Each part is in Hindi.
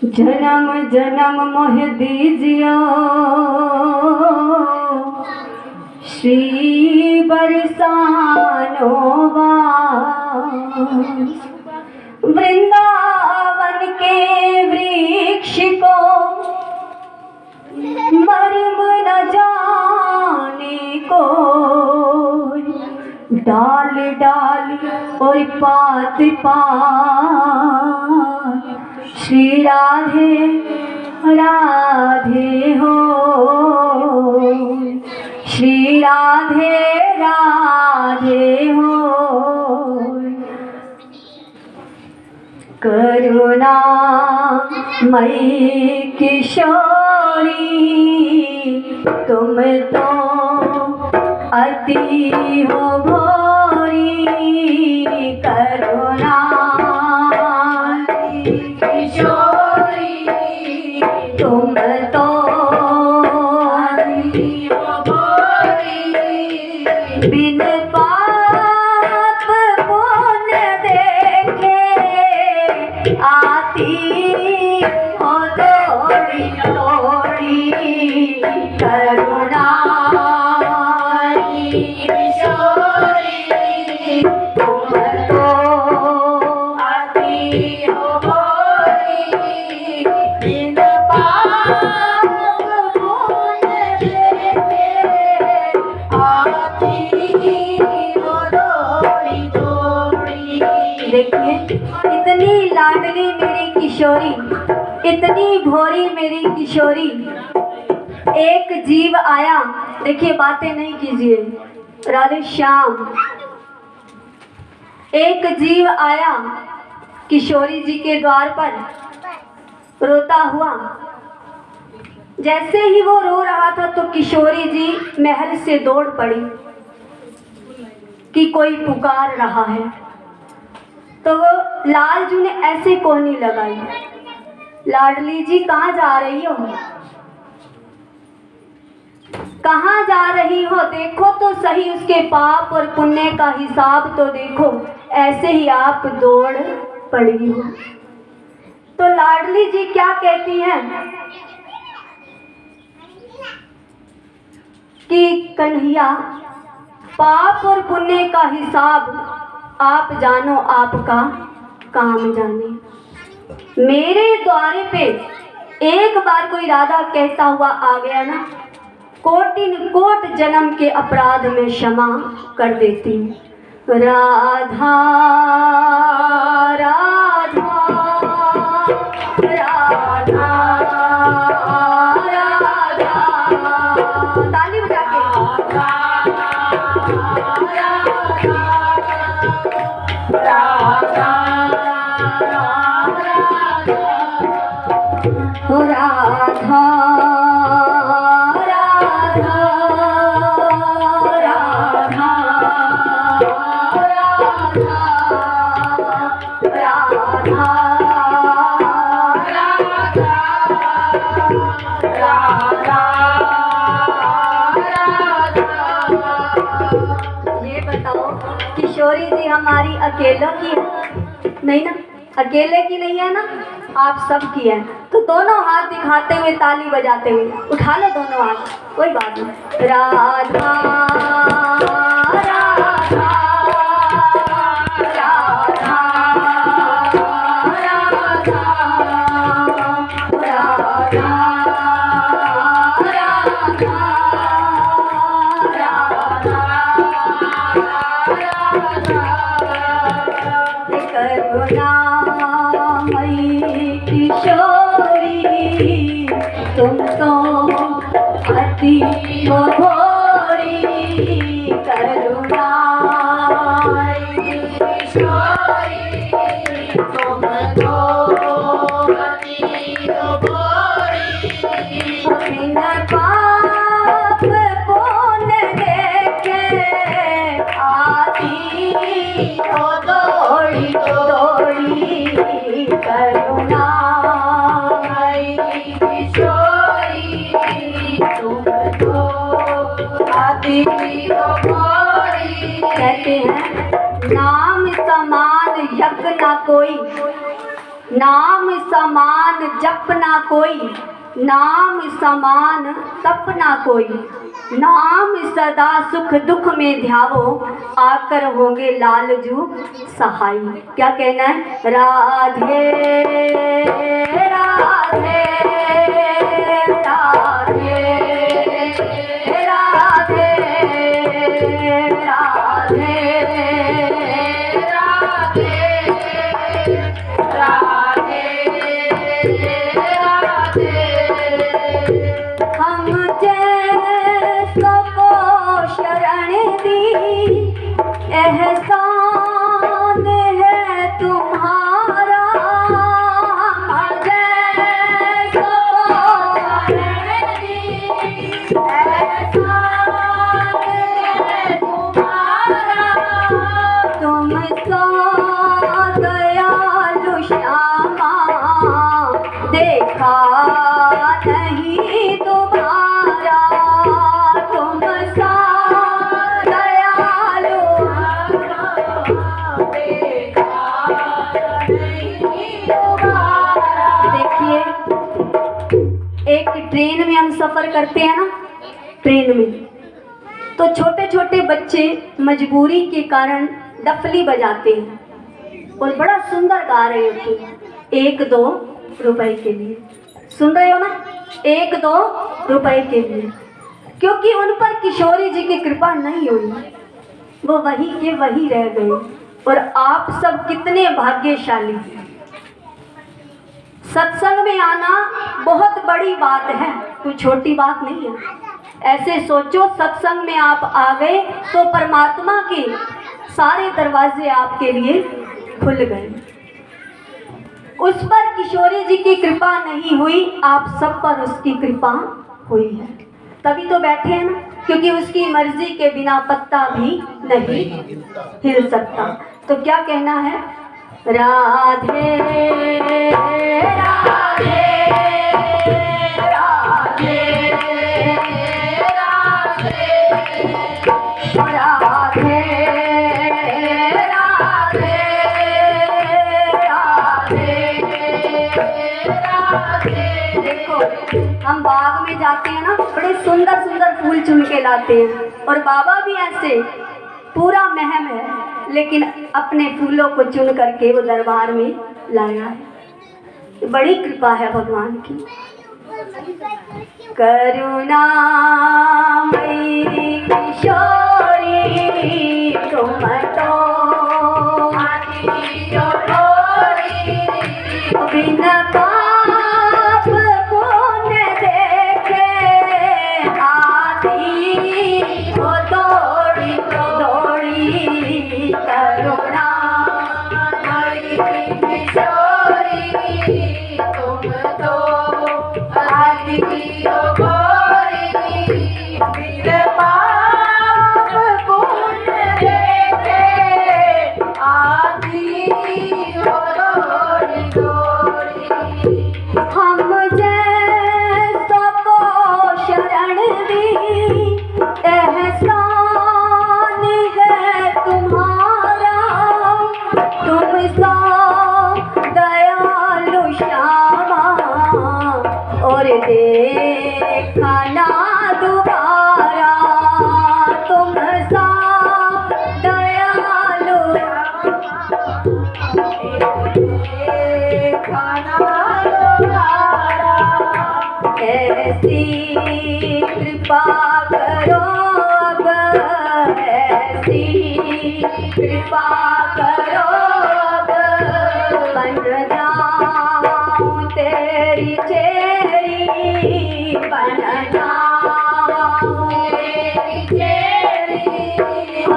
जन्म जन्म मोह दीजियो श्री बरसानो वृंदावन के वृक्ष को मर्म न जाने को डाल डाल और पात पात श्री राधे राधे हो, श्री राधे राधे हो। करुणा मई किशोरी तुम तो अति हो भोरी। करुणा किशोरी तुम तो अति हो भोरी। बिन पाप पुण्य देखे आती हो दौड़ी दौड़ी। करुणा किशोरी तुम तो आती हो भोरी। बिन पाप पुण्य देखे आती हो दौड़ी दौड़ी। देखिए इतनी लाडली मेरी किशोरी, इतनी भोरी मेरी किशोरी। एक जीव आया, देखिए बातें नहीं कीजिए, राधे श्याम। एक जीव आया किशोरी जी के द्वार पर रोता हुआ। जैसे ही वो रो रहा था तो किशोरी जी महल से दौड़ पड़ी कि कोई पुकार रहा है। तो वो लालजू ने ऐसे कोहनी लगाई, लाडली जी कहाँ जा रही हो, कहाँ जा रही हो, देखो तो सही उसके पाप और पुण्य का हिसाब तो देखो, ऐसे ही आप दौड़ पड़ी हो। तो लाडली जी क्या कहती हैं कि कन्हैया पाप और पुण्य का हिसाब आप जानो, आपका काम जाने। मेरे द्वारे पे एक बार कोई राधा कहता हुआ आ गया ना, कोटिन कोट जन्म के अपराध में क्षमा कर देती हूँ। राधा राधा राधा राधा, ताली बजा के हो राधा राधा राधा राधा ये बताओ किशोरी जी हमारी अकेलों की है नहीं ना, अकेले की नहीं है ना, आप सब की है। तो दोनों हाथ दिखाते हुए ताली बजाते हुए उठा लो दोनों हाथ, कोई बात नहीं। राधा राधा राधा राधा करुणामयी किशोरी तुम तो अति हो भोरी। करुणामयी किशोरी तुम तो अति हो भोरी। बिन पाप पुण्य देखे आती हो दौड़ी दौड़ी। करुणामयी किशोरी तुम तो आती हो भोरी। कहते हैं नाम समान यज्ञ ना कोई, नाम समान जपना कोई, नाम समान तपना कोई, नाम सदा सुख दुख में ध्यावो, आकर होंगे लालजू सहाय। क्या कहना है? राधे राधे राधे राधे राधे राधे हम जैसों को शरण दी, एहसान है तुम्हारा। हम जैसों को शरण दी, एहसान है तुम्हारा। तुम सो दयालु श्यामा, देखा नहीं तुम्हारा। तुम सा दयालु देखा नहीं तुम्हारा। देखिए, एक ट्रेन में हम सफर करते हैं ना, ट्रेन में तो छोटे छोटे बच्चे मजबूरी के कारण डफली बजाते हैं और बड़ा सुंदर गा रहे होते हैं, 1-2 रुपए के लिए। सुन रहे हो ना? 1-2 रुपए के लिए, क्योंकि उन पर किशोरी जी की कृपा नहीं हुई, वो वही के वही रह गए। और आप सब कितने भाग्यशाली। सत्संग में आना बहुत बड़ी बात है, कोई छोटी बात नहीं है। ऐसे सोचो, सत्संग में आप आ गए तो परमात्मा के सारे दरवाजे आपके लिए खुल गए। उस पर किशोरी जी की कृपा नहीं हुई, आप सब पर उसकी कृपा हुई है, तभी तो बैठे हैं ना। क्योंकि उसकी मर्जी के बिना पत्ता भी नहीं हिल सकता। तो क्या कहना है? राधे राधे राधे राधे राधे राधे। देखो, हम बाग में जाते हैं ना, बड़े सुंदर सुंदर फूल चुन के लाते हैं, और बाबा भी ऐसे पूरा महम है, लेकिन अपने फूलों को चुन करके वो दरबार में लाया है। बड़ी कृपा है भगवान की। करुणामयी किशोरी तुम तो बिन पाप पुण्य देखे आती हो दौड़ी दौड़ी। करुणामयी किशोरी तुम तो आती हो गोरी, बिन पाप पुण्य देखे आती हो दौड़ी दौड़ी। हम जैसों को शरण दी, एहसान है तुम्हारा। तुम सा दयालु श्यामा, और देखा ना दोबारा। तुम सा दयालु देखा ना दोबारा। ऐसी कृपा करो अब, ऐसी कृपा करो अब, बन जाऊं तेरी चेरी, बन जाऊं तेरी चेरी।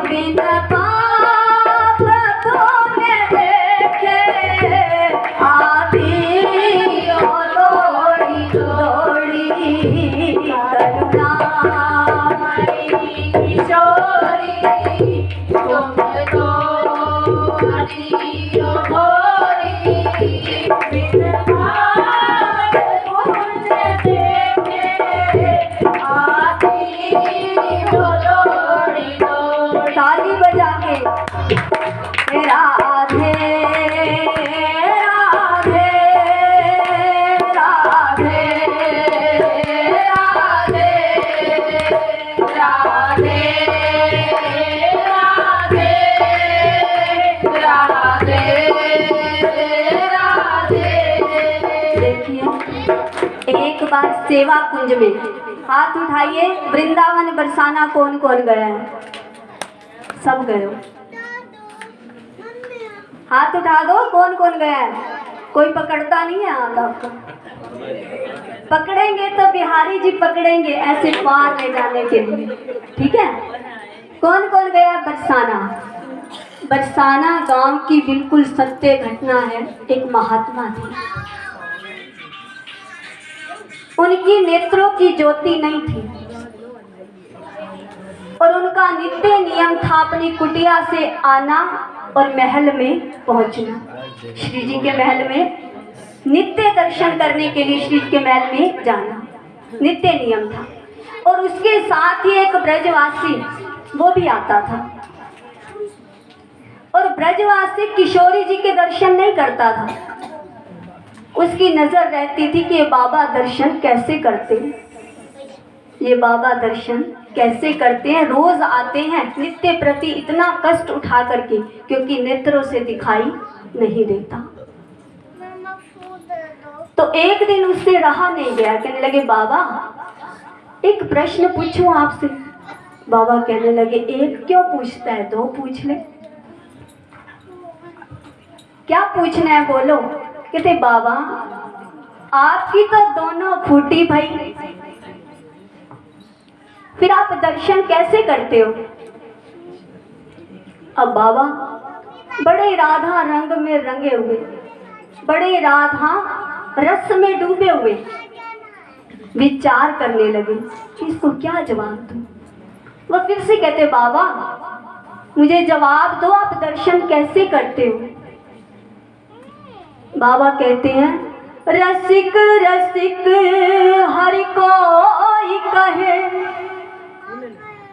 बिन पाप पुण्य देखे आती हो दौड़ी दौड़ी। करुणामयी किशोरी तुम तो एक बार सेवा कुंज में, हाथ उठाइए, वृंदावन बरसाना कौन कौन गया है? सब गए हो, हाथ उठा दो, कौन कौन गया है? कोई पकड़ता नहीं है हाथ आपका? पकड़ेंगे तो बिहारी जी पकड़ेंगे ऐसे पार ले जाने के लिए, ठीक है? कौन कौन गया बरसाना? बरसाना गांव की बिल्कुल सत्य घटना है। एक महात्मा थे, उनकी नेत्रों की ज्योति नहीं थी और उनका नित्य नियम था अपनी कुटिया से आना और महल में पहुंचना। श्री जी के महल में नित्य दर्शन करने के लिए श्री जी के महल में जाना नित्य नियम था। और उसके साथ ही एक ब्रजवासी वो भी आता था और ब्रजवासी किशोरी जी के दर्शन नहीं करता था। उसकी नजर रहती थी कि ये बाबा दर्शन कैसे करते हैं, ये बाबा दर्शन कैसे करते हैं। रोज आते हैं नित्य प्रति इतना कष्ट उठा करके, क्योंकि नेत्रों से दिखाई नहीं देता। तो एक दिन उससे रहा नहीं गया, कहने लगे बाबा एक प्रश्न पूछूं आपसे। बाबा कहने लगे एक क्यों पूछता है, दो पूछ ले। क्या पूछना है बोलो। कहते बाबा आपकी तो दोनों फूटी भाई, फिर आप दर्शन कैसे करते हो? अब बाबा बड़े राधा रंग में रंगे हुए, बड़े राधा रस में डूबे हुए विचार करने लगे कि इसको क्या जवाब दूं। वह फिर से कहते बाबा मुझे जवाब दो, आप दर्शन कैसे करते हो? बाबा कहते हैं रसिक रसिक हरि कोई कहे,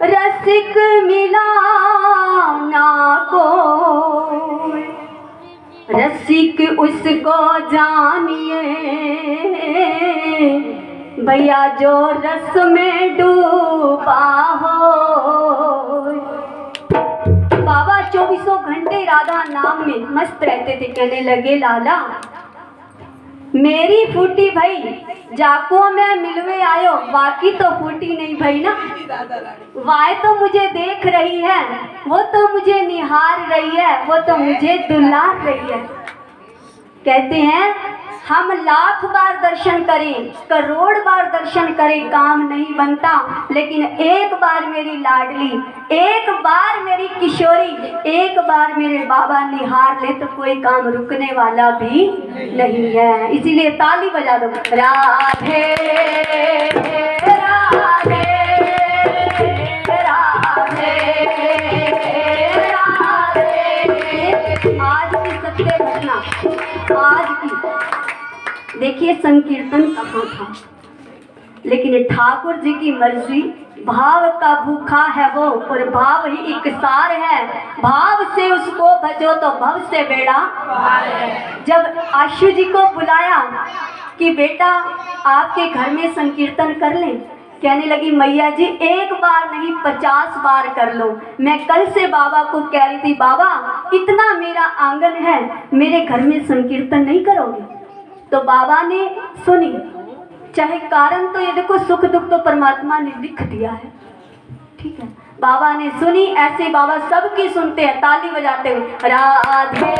रसिक मिला ना कोई, रसिक उसको जानिए भैया जो रस में डूबा हो। बाबा 24 घंटे राधा नाम में मस्त रहते थे। कहने लगे लाला मेरी फूटी भाई जाको में मिलवे आयो, बाकी तो फूटी नहीं भाई ना। वाय तो मुझे देख रही है, वो तो मुझे निहार रही है, वो तो मुझे दुलार रही है। कहते हैं हम लाख बार दर्शन करें, करोड़ बार दर्शन करें, काम नहीं बनता, लेकिन एक बार मेरी लाडली, एक बार मेरी किशोरी, एक बार मेरे बाबा निहार ले तो कोई काम रुकने वाला भी नहीं है। इसीलिए ताली बजा दो। राधे राधे राधे राधे। आज की सत्य घटना, आज की देखिए संकीर्तन कहाँ था, लेकिन ठाकुर जी की मर्जी, भाव का भूखा है वो और भाव ही इकसार है। भाव से उसको भजो तो भव से बेड़ा। जब आशु जी को बुलाया कि बेटा आपके घर में संकीर्तन कर लें, कहने लगी मैया जी एक बार नहीं 50 बार कर लो। मैं कल से बाबा को कह रही थी बाबा इतना मेरा आंगन है, मेरे घर में संकीर्तन नहीं करोगे? तो बाबा ने सुनी, चाहे कारण तो ये देखो सुख दुख तो परमात्मा ने लिख दिया है, ठीक है। बाबा ने सुनी, ऐसे बाबा सबकी सुनते हैं ताली बजाते हुए। राधे